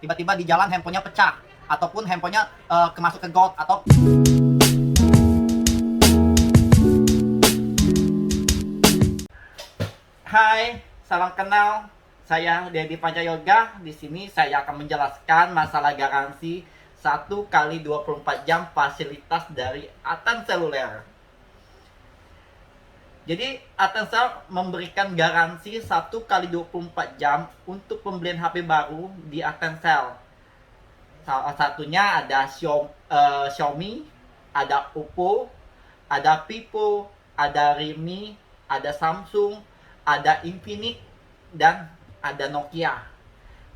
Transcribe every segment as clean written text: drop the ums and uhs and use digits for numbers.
tiba-tiba di jalan handphonenya pecah ataupun handphonenya kemasuk ke gold atau Hai, salam kenal. Saya Dedi Pancayoga. Di sini saya akan menjelaskan masalah garansi 1 kali 24 jam fasilitas dari Aten Seluler. Jadi Atensel memberikan garansi 1 kali 24 jam untuk pembelian HP baru di Atensel. Salah satunya ada Xiaomi, ada Oppo, ada Vivo, ada Realme, ada Samsung, ada Infinix, dan ada Nokia.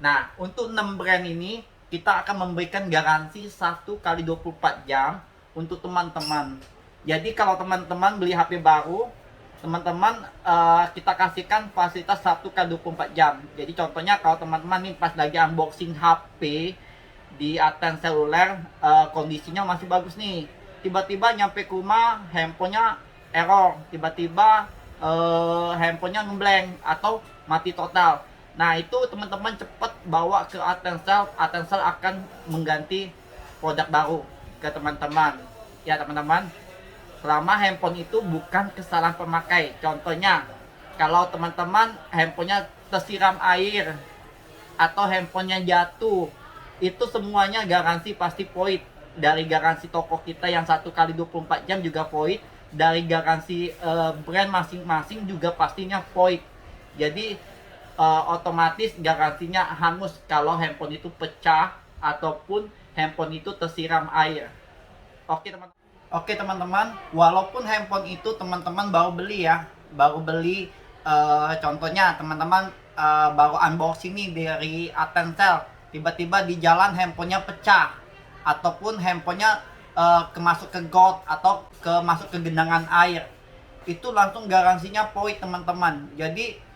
Nah, untuk 6 brand ini kita akan memberikan garansi 1 kali 24 jam untuk teman-teman. Jadi kalau teman-teman beli HP baru, teman-teman kita kasihkan fasilitas 1 kali 24 jam. Jadi contohnya kalau teman-teman nih pas lagi unboxing HP di Aten Seluler, kondisinya masih bagus nih, tiba-tiba nyampe ke rumah handphonenya error, tiba-tiba handphonenya ngeblank atau mati total. Nah itu teman-teman cepat bawa ke Atensel. Atensel akan mengganti produk baru ke teman-teman. Ya teman-teman, selama handphone itu bukan kesalahan pemakai. Contohnya kalau teman-teman handphonenya tersiram air atau handphonenya jatuh, itu semuanya garansi pasti void. Dari garansi toko kita yang 1 kali 24 jam juga void. Dari garansi brand masing-masing juga pastinya void. Jadi otomatis garansinya hangus kalau handphone itu pecah ataupun handphone itu tersiram air. Oke teman-teman, walaupun handphone itu teman-teman baru beli ya, contohnya teman-teman baru unboxing nih dari Atensel, tiba-tiba di jalan handphonenya pecah ataupun handphonenya kemasuk ke gold atau masuk ke genangan air, itu langsung garansinya void teman-teman. Jadi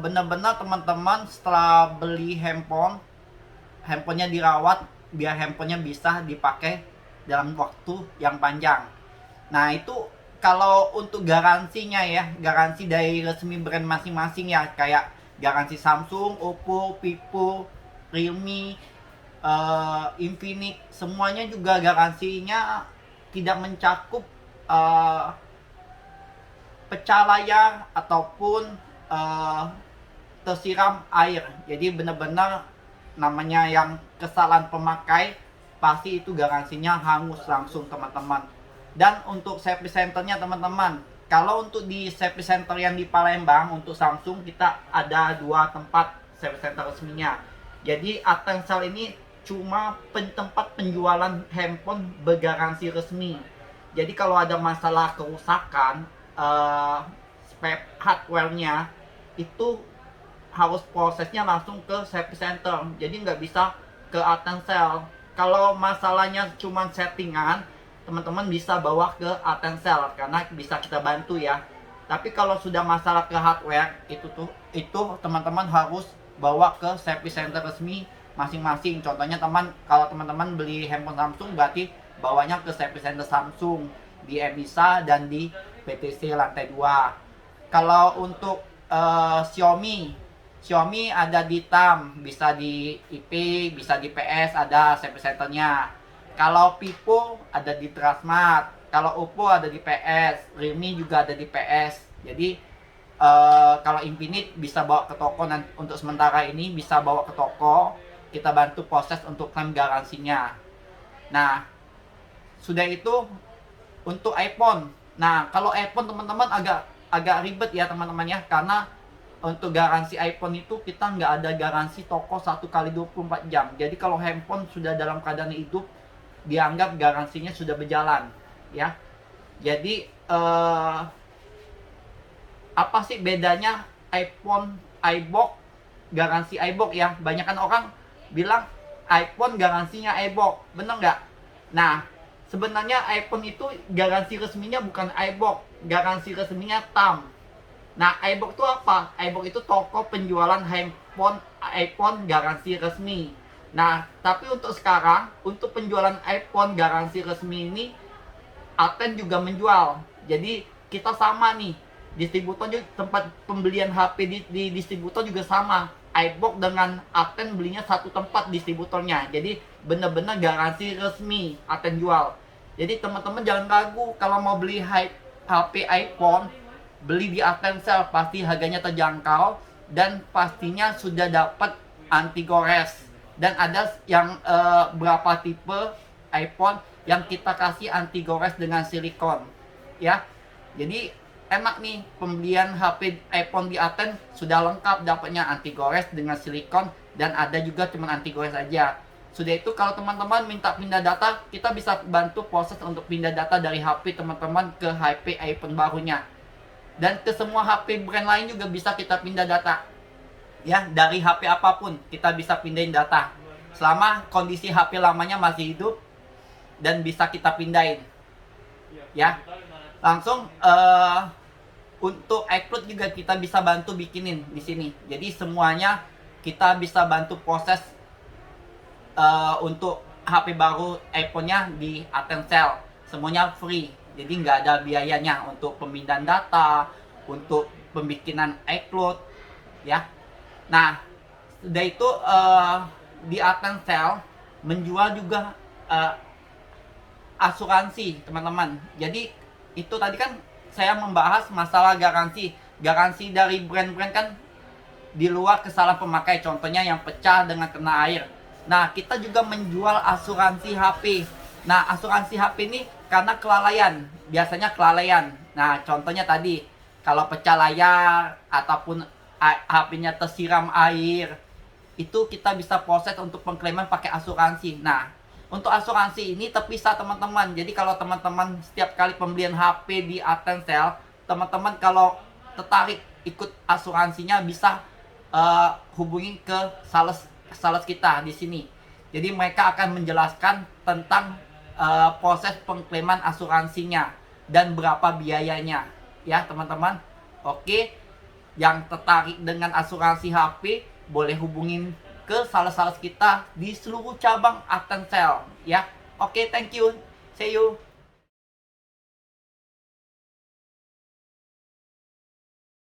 benar-benar teman-teman setelah beli handphonenya dirawat biar handphonenya bisa dipakai dalam waktu yang panjang. Nah itu kalau untuk garansinya ya, garansi dari resmi brand masing-masing ya, kayak garansi Samsung, Oppo, Vivo, Realme, Infinix, semuanya juga garansinya tidak mencakup pecah layar ataupun tersiram air. Jadi benar-benar namanya yang kesalahan pemakai, pasti itu garansinya hangus langsung teman-teman. Dan untuk service centernya teman-teman, kalau untuk di service center yang di Palembang untuk Samsung, kita ada 2 tempat service center resminya. Jadi Atensel ini cuma tempat penjualan handphone bergaransi resmi. Jadi kalau ada masalah kerusakan spare hardware-nya, itu harus prosesnya langsung ke service center. Jadi nggak bisa ke Atensel. Kalau masalahnya cuma settingan, teman-teman bisa bawa ke Atensel karena bisa kita bantu ya. Tapi kalau sudah masalah ke hardware, itu teman-teman harus bawa ke service center resmi masing-masing. Contohnya kalau teman-teman beli handphone Samsung, berarti bawanya ke service center Samsung di Emisa dan di PTC lantai 2. Kalau untuk Xiaomi ada di TAM, bisa di IP, bisa di PS, ada service centernya. Kalau Vivo ada di Transmart, kalau Oppo ada di PS, Realme juga ada di PS. Jadi kalau Infinix bisa bawa ke toko, untuk sementara ini bisa bawa ke toko, kita bantu proses untuk klaim garansinya. Nah, sudah itu untuk iPhone. Nah, kalau iPhone teman-teman agak ribet ya teman-teman ya, karena untuk garansi iPhone itu kita nggak ada garansi toko 1 kali 24 jam. Jadi kalau handphone sudah dalam keadaan hidup, dianggap garansinya sudah berjalan ya. Jadi apa sih bedanya iPhone, iBox, garansi iBox ya? Banyakan orang bilang iPhone garansinya iBox, bener nggak? Nah, sebenarnya iPhone itu garansi resminya bukan iBox, garansi resminya TAM. Nah, iBox itu apa? iBox itu toko penjualan handphone iPhone garansi resmi. Nah, tapi untuk sekarang, untuk penjualan iPhone garansi resmi ini, Aten juga menjual. Jadi, kita sama nih. Distributor juga, tempat pembelian HP di distributor juga sama. iBox dengan Aten belinya satu tempat distributornya. Jadi bener-bener garansi resmi Aten jual. Jadi teman-teman jangan ragu kalau mau beli HP iPhone, beli di Atensel pasti harganya terjangkau dan pastinya sudah dapat anti gores. Dan ada yang berapa tipe iPhone yang kita kasih anti gores dengan silikon, ya. Jadi enak nih, pembelian HP iPhone di Aten sudah lengkap, dapatnya anti gores dengan silikon dan ada juga cuma anti gores aja. Sudah itu kalau teman-teman minta pindah data, kita bisa bantu proses untuk pindah data dari HP teman-teman ke HP iPhone barunya. Dan ke semua HP brand lain juga bisa kita pindah data. Ya, dari HP apapun kita bisa pindahin data. Selama kondisi HP lamanya masih hidup dan bisa kita pindahin. Ya. Langsung untuk iCloud juga kita bisa bantu bikinin di sini. Jadi semuanya kita bisa bantu proses untuk HP baru iPhone-nya di Atensel. Semuanya free. Jadi nggak ada biayanya untuk pemindahan data, untuk pembikinan iCloud, ya. Nah, sudah itu di Atensel menjual juga asuransi, teman-teman. Jadi itu tadi kan saya membahas masalah garansi. Garansi dari brand-brand kan di luar kesalahan pemakai, contohnya yang pecah dengan kena air. Nah, kita juga menjual asuransi HP. Nah, asuransi HP ini karena kelalaian, biasanya kelalaian. Nah, contohnya tadi, kalau pecah layar ataupun HP-nya tersiram air, itu kita bisa proses untuk pengklaiman pakai asuransi. Nah, untuk asuransi ini terpisah, teman-teman. Jadi kalau teman-teman setiap kali pembelian HP di Atensel, teman-teman kalau tertarik ikut asuransinya bisa hubungi ke sales kita di sini. Jadi mereka akan menjelaskan tentang proses pengklaiman asuransinya dan berapa biayanya, ya teman-teman. Oke, yang tertarik dengan asuransi HP boleh hubungin ke sales-sales kita di seluruh cabang Atensel, ya. Oke, thank you, see you.